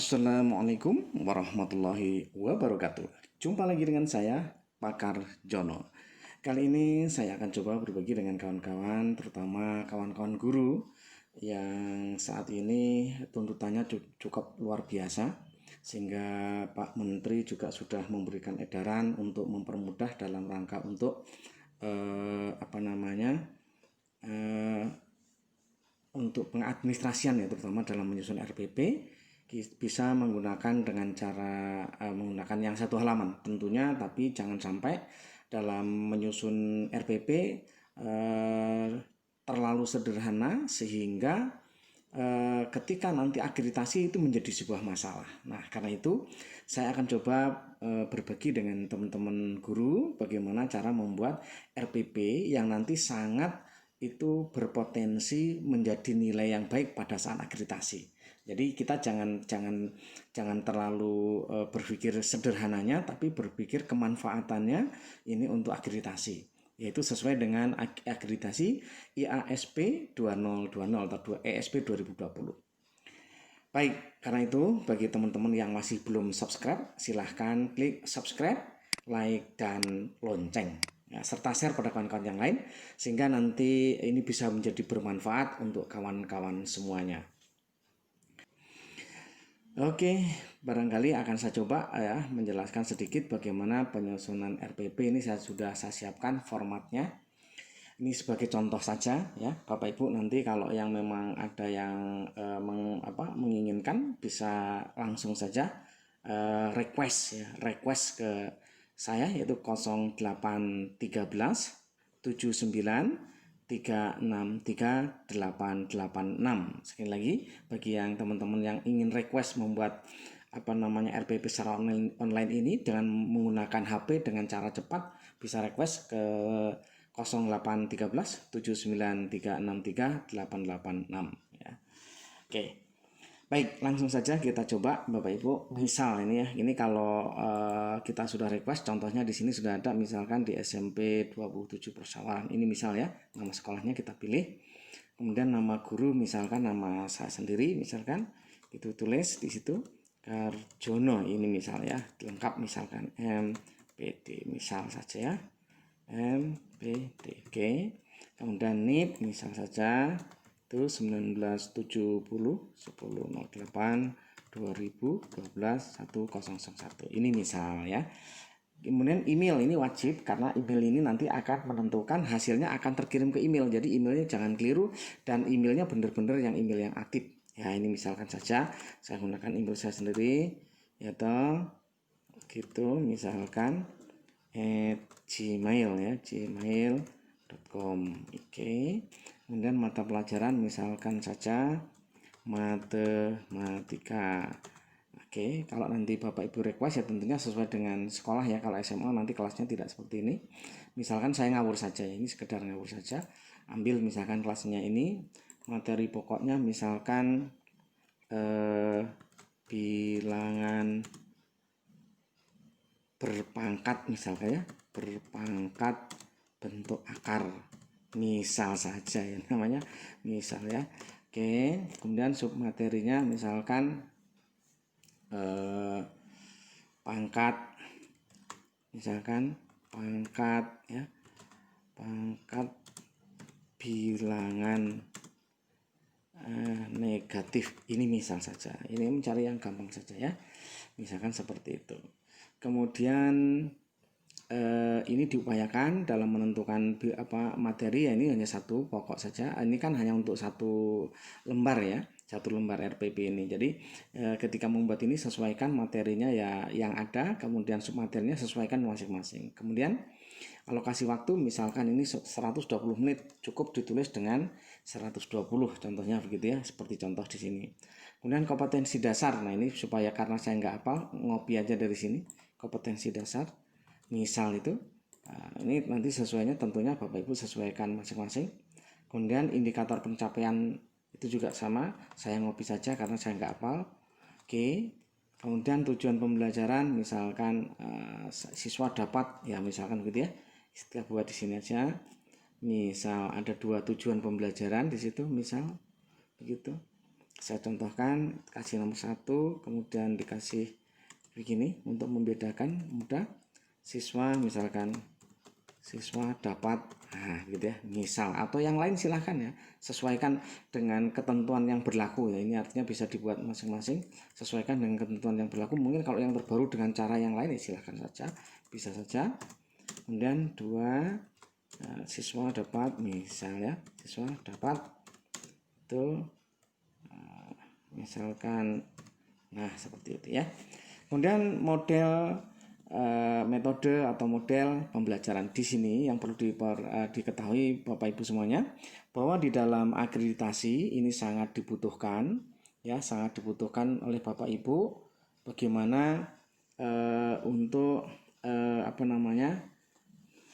Assalamualaikum warahmatullahi wabarakatuh. Jumpa lagi dengan saya, Pakar Jono. Kali ini saya akan coba berbagi dengan kawan-kawan, terutama kawan-kawan guru yang saat ini tuntutannya cukup luar biasa, sehingga Pak Menteri juga sudah memberikan edaran untuk mempermudah dalam rangka untuk untuk pengadministrasian ya, terutama dalam menyusun RPP bisa menggunakan dengan cara menggunakan yang satu halaman tentunya, tapi jangan sampai dalam menyusun RPP terlalu sederhana sehingga ketika nanti akreditasi itu menjadi sebuah masalah. Nah, karena itu saya akan coba berbagi dengan teman-teman guru bagaimana cara membuat RPP yang nanti sangat itu berpotensi menjadi nilai yang baik pada saat akreditasi. Jadi kita jangan terlalu berpikir sederhananya, tapi berpikir kemanfaatannya ini untuk akreditasi, yaitu sesuai dengan akreditasi IASP 2020 atau ESP 2020. Baik, karena itu bagi teman-teman yang masih belum subscribe, silahkan klik subscribe, like, dan lonceng. Ya, serta share pada kawan-kawan yang lain, sehingga nanti ini bisa menjadi bermanfaat untuk kawan-kawan semuanya. Oke, barangkali akan saya coba ya menjelaskan sedikit bagaimana penyusunan RPP ini. Saya siapkan formatnya. Ini sebagai contoh saja ya, Bapak Ibu nanti kalau yang memang ada yang menginginkan bisa langsung saja request ke saya, yaitu 0813 79 363 886. Sekali lagi, bagi yang teman-teman yang ingin request membuat RPP secara online ini dengan menggunakan HP dengan cara cepat, bisa request ke 0813 79 363 886 ya. Oke. Baik, langsung saja kita coba Bapak Ibu. Misal ini ya, ini kalau kita sudah request, contohnya di sini sudah ada misalkan di SMP 27 Persawaran. Ini misal ya, nama sekolahnya kita pilih. Kemudian nama guru misalkan nama saya sendiri misalkan itu tulis di situ Karjono, ini misal ya, lengkap misalkan MPD misal saja ya. MPD. Oke. Kemudian NIP misal saja itu 1970 1008 2012 1001. Ini misal ya. Kemudian email ini wajib, karena email ini nanti akan menentukan hasilnya akan terkirim ke email. Jadi emailnya jangan keliru dan emailnya benar-benar yang email yang aktif. Ya, ini misalkan saja saya gunakan email saya sendiri ya toh. Gitu misalkan gmail ya, gmail.com. Oke. Kemudian mata pelajaran misalkan saja matematika. Oke, kalau nanti Bapak Ibu request ya tentunya sesuai dengan sekolah ya. Kalau SMA nanti kelasnya tidak seperti ini. Misalkan saya ngawur saja ya, ini sekedar ngawur saja. Ambil misalkan kelasnya ini, materi pokoknya misalkan bilangan berpangkat misalkan ya, berpangkat bentuk akar. Misal saja ya namanya, misal ya. Oke, kemudian submaterinya misalkan pangkat misalkan pangkat ya, pangkat bilangan negatif. Ini misal saja, ini mencari yang gampang saja ya, misalkan seperti itu. Kemudian ini diupayakan dalam menentukan materi ya, ini hanya satu pokok saja. Ini kan hanya untuk satu lembar ya, satu lembar RPP ini. Jadi ketika membuat ini sesuaikan materinya ya yang ada, kemudian submaterinya sesuaikan masing-masing. Kemudian alokasi waktu misalkan ini 120 menit, cukup ditulis dengan 120 contohnya begitu ya, seperti contoh di sini. Kemudian kompetensi dasar. Nah, ini supaya karena saya nggak hafal, ngopi aja dari sini. Kompetensi dasar misal itu, nah, ini nanti sesuainya tentunya Bapak Ibu sesuaikan masing-masing. Kemudian indikator pencapaian itu juga sama, saya ngopi saja karena saya nggak hafal. Oke. Kemudian tujuan pembelajaran misalkan siswa dapat ya, misalkan begitu ya, kita buat di sini aja. Misal ada 2 tujuan pembelajaran di situ misal begitu. Saya contohkan, kasih nomor 1, kemudian dikasih begini untuk membedakan mudah. Siswa misalkan siswa dapat, nah gitu ya, misal, atau yang lain silahkan ya, sesuaikan dengan ketentuan yang berlaku ya. Ini artinya bisa dibuat masing-masing, sesuaikan dengan ketentuan yang berlaku. Mungkin kalau yang terbaru dengan cara yang lain ya silahkan saja, bisa saja. Kemudian 2, siswa dapat, misalnya siswa dapat itu misalkan, nah seperti itu ya. Kemudian model metode atau model pembelajaran di sini yang perlu diketahui Bapak Ibu semuanya, bahwa di dalam akreditasi ini sangat dibutuhkan ya, sangat dibutuhkan oleh Bapak Ibu bagaimana untuk apa namanya,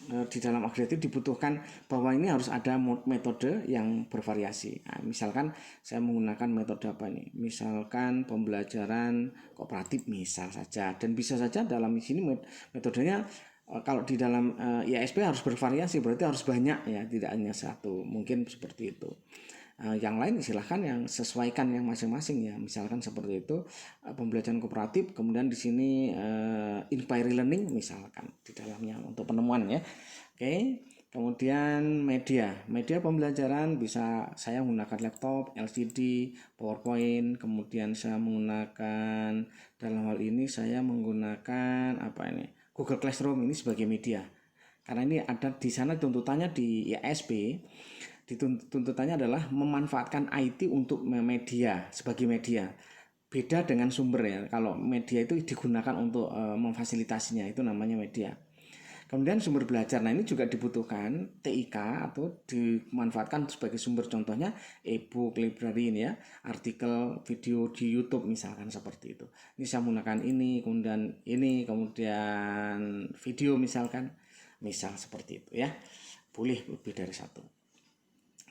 di dalam akreditasi dibutuhkan bahwa ini harus ada metode yang bervariasi. Nah, misalkan saya menggunakan metode apa ini? Misalkan pembelajaran kooperatif misal saja, dan bisa saja dalam sini metodenya kalau di dalam IASP harus bervariasi, berarti harus banyak ya, tidak hanya satu. Mungkin seperti itu. Yang lain silahkan yang sesuaikan yang masing-masing ya, misalkan seperti itu pembelajaran kooperatif, kemudian di sini inquiry learning misalkan di dalamnya untuk penemuan ya. Oke, kemudian media pembelajaran bisa saya menggunakan laptop, LCD, PowerPoint, kemudian saya menggunakan, dalam hal ini saya menggunakan apa ini, Google Classroom ini sebagai media, karena ini ada di sana tuntutannya di IASP. Tuntutannya adalah memanfaatkan IT untuk media, sebagai media. Beda dengan sumber ya. Kalau media itu digunakan untuk memfasilitasinya, itu namanya media. Kemudian sumber belajar, nah ini juga dibutuhkan TIK atau dimanfaatkan sebagai sumber, contohnya e-book, library ini ya, artikel, video di YouTube misalkan seperti itu. Ini saya menggunakan ini, kemudian video misalkan, misal seperti itu ya. Boleh lebih dari satu.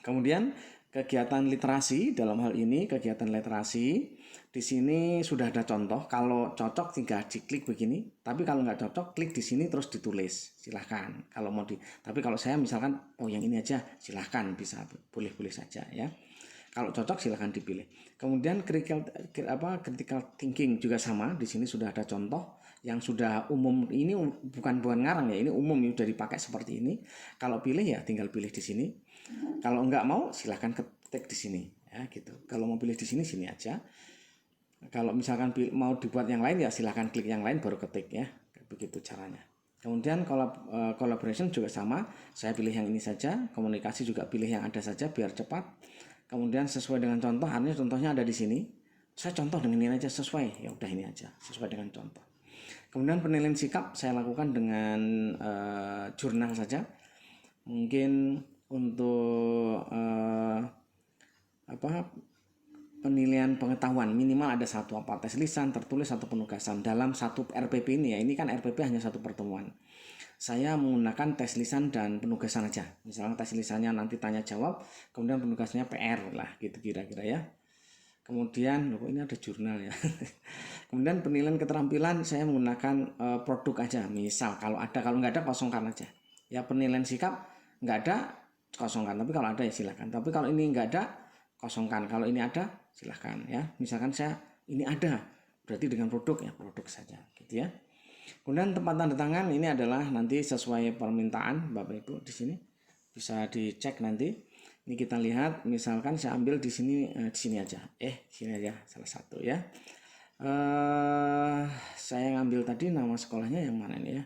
Kemudian kegiatan literasi, dalam hal ini kegiatan literasi di sini sudah ada contoh. Kalau cocok tinggal diklik begini, tapi kalau nggak cocok klik di sini terus ditulis, silahkan. Kalau mau tapi kalau saya misalkan yang ini aja, silahkan, bisa, boleh-boleh saja ya. Kalau cocok silahkan dipilih. Kemudian critical thinking juga sama. Di sini sudah ada contoh yang sudah umum. Ini bukan ngarang ya, ini umum ya, sudah dipakai seperti ini. Kalau pilih ya tinggal pilih di sini. Kalau nggak mau silahkan ketik di sini ya gitu. Kalau mau pilih di sini, sini aja. Kalau misalkan mau dibuat yang lain ya silahkan klik yang lain baru ketik ya. Begitu caranya. Kemudian collaboration juga sama. Saya pilih yang ini saja. Komunikasi juga pilih yang ada saja biar cepat. Kemudian sesuai dengan contoh, artinya contohnya ada di sini. Saya contoh dengan ini aja sesuai. Ya udah ini aja sesuai dengan contoh. Kemudian penilaian sikap saya lakukan dengan jurnal saja. Mungkin untuk penilaian pengetahuan minimal ada satu tes lisan, tertulis, atau penugasan dalam satu RPP ini ya. Ini kan RPP hanya satu pertemuan. Saya menggunakan tes lisan dan penugasan aja. Misalnya tes lisannya nanti tanya jawab, kemudian penugasannya PR lah gitu kira-kira ya. Kemudian ini ada jurnal ya. Kemudian penilaian keterampilan saya menggunakan produk aja. Misal kalau ada, kalau nggak ada kosongkan aja. Ya penilaian sikap nggak ada, kosongkan. Tapi kalau ada ya silakan. Tapi kalau ini nggak ada, kosongkan. Kalau ini ada, silakan ya. Misalkan saya ini ada, berarti dengan produk ya produk saja gitu ya. Kemudian tempat tanda tangan ini adalah nanti sesuai permintaan Bapak Ibu di sini. Bisa dicek nanti. Ini kita lihat, misalkan saya ambil di sini aja. Sini aja salah satu ya. Saya ngambil tadi nama sekolahnya yang mana nih ya.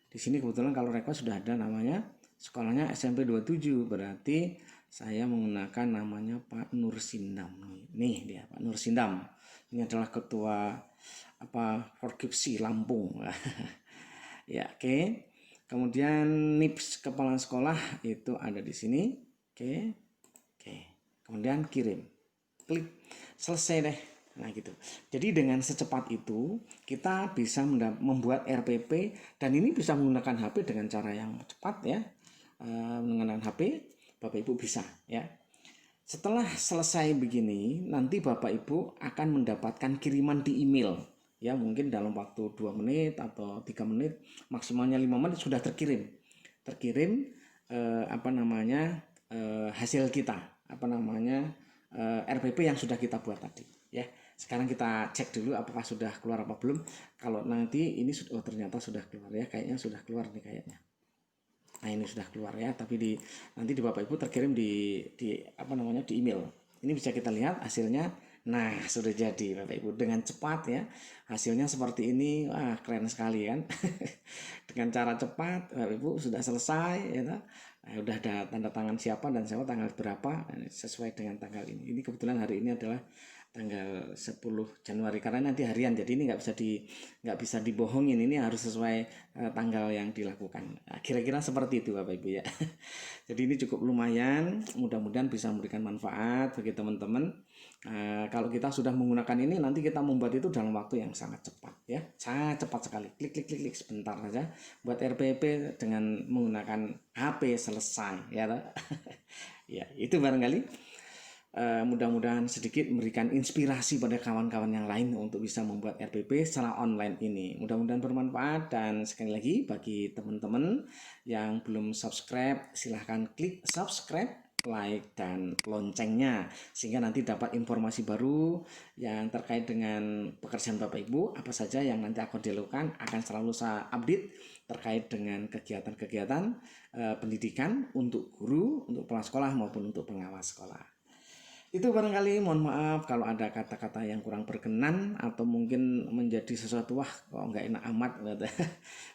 Di sini kebetulan kalau request sudah ada namanya. Sekolahnya SMP 27, berarti saya menggunakan namanya Pak Nur Sindam. Nih dia Pak Nur Sindam. Ini adalah ketua Forkipsi Lampung. Ya, oke. Kemudian NIPS kepala sekolah itu ada di sini. Oke. Kemudian kirim. Klik. Selesai deh. Nah gitu. Jadi dengan secepat itu kita bisa membuat RPP, dan ini bisa menggunakan HP dengan cara yang cepat ya. Menggunakan HP Bapak Ibu bisa ya. Setelah selesai begini, nanti Bapak Ibu akan mendapatkan kiriman di email ya, mungkin dalam waktu 2 menit atau 3 menit, maksimalnya 5 menit sudah terkirim hasil kita, RPP yang sudah kita buat tadi ya. Sekarang kita cek dulu apakah sudah keluar apa belum. Kalau nanti ini ternyata sudah keluar ya, kayaknya sudah keluar nih kayaknya. Nah, ini sudah keluar ya, tapi nanti di Bapak Ibu terkirim di email. Ini bisa kita lihat hasilnya. Nah, sudah jadi Bapak Ibu dengan cepat ya. Hasilnya seperti ini. Wah, keren sekali kan. Dengan cara cepat Bapak Ibu sudah selesai ya. Nah, udah ada tanda tangan siapa dan siapa tanggal berapa sesuai dengan tanggal ini. Ini kebetulan hari ini adalah tanggal 10 Januari karena nanti harian, jadi ini nggak bisa dibohongin, ini harus sesuai tanggal yang dilakukan. Nah, kira-kira seperti itu Bapak Ibu ya. Jadi ini cukup lumayan, mudah-mudahan bisa memberikan manfaat bagi teman-teman. Kalau kita sudah menggunakan ini, nanti kita membuat itu dalam waktu yang sangat cepat ya, sangat cepat sekali, klik sebentar saja buat RPP dengan menggunakan HP selesai ya. Ya itu barangkali mudah-mudahan sedikit memberikan inspirasi pada kawan-kawan yang lain untuk bisa membuat RPP secara online ini. Mudah-mudahan bermanfaat, dan sekali lagi bagi teman-teman yang belum subscribe, silahkan klik subscribe, like, dan loncengnya sehingga nanti dapat informasi baru yang terkait dengan pekerjaan Bapak Ibu, apa saja yang nanti akan dilakukan, akan selalu saya update terkait dengan kegiatan-kegiatan pendidikan untuk guru, untuk kepala sekolah maupun untuk pengawas sekolah. Itu barangkali, mohon maaf kalau ada kata-kata yang kurang berkenan atau mungkin menjadi sesuatu wah kok nggak enak amat.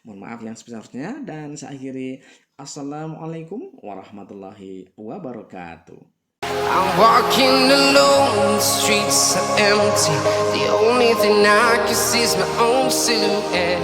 Mohon maaf yang sebesarnya, dan saya akhiri. Assalamualaikum warahmatullahi wabarakatuh. I'm walking alone, the streets are empty. The only thing I can see is my own silhouette.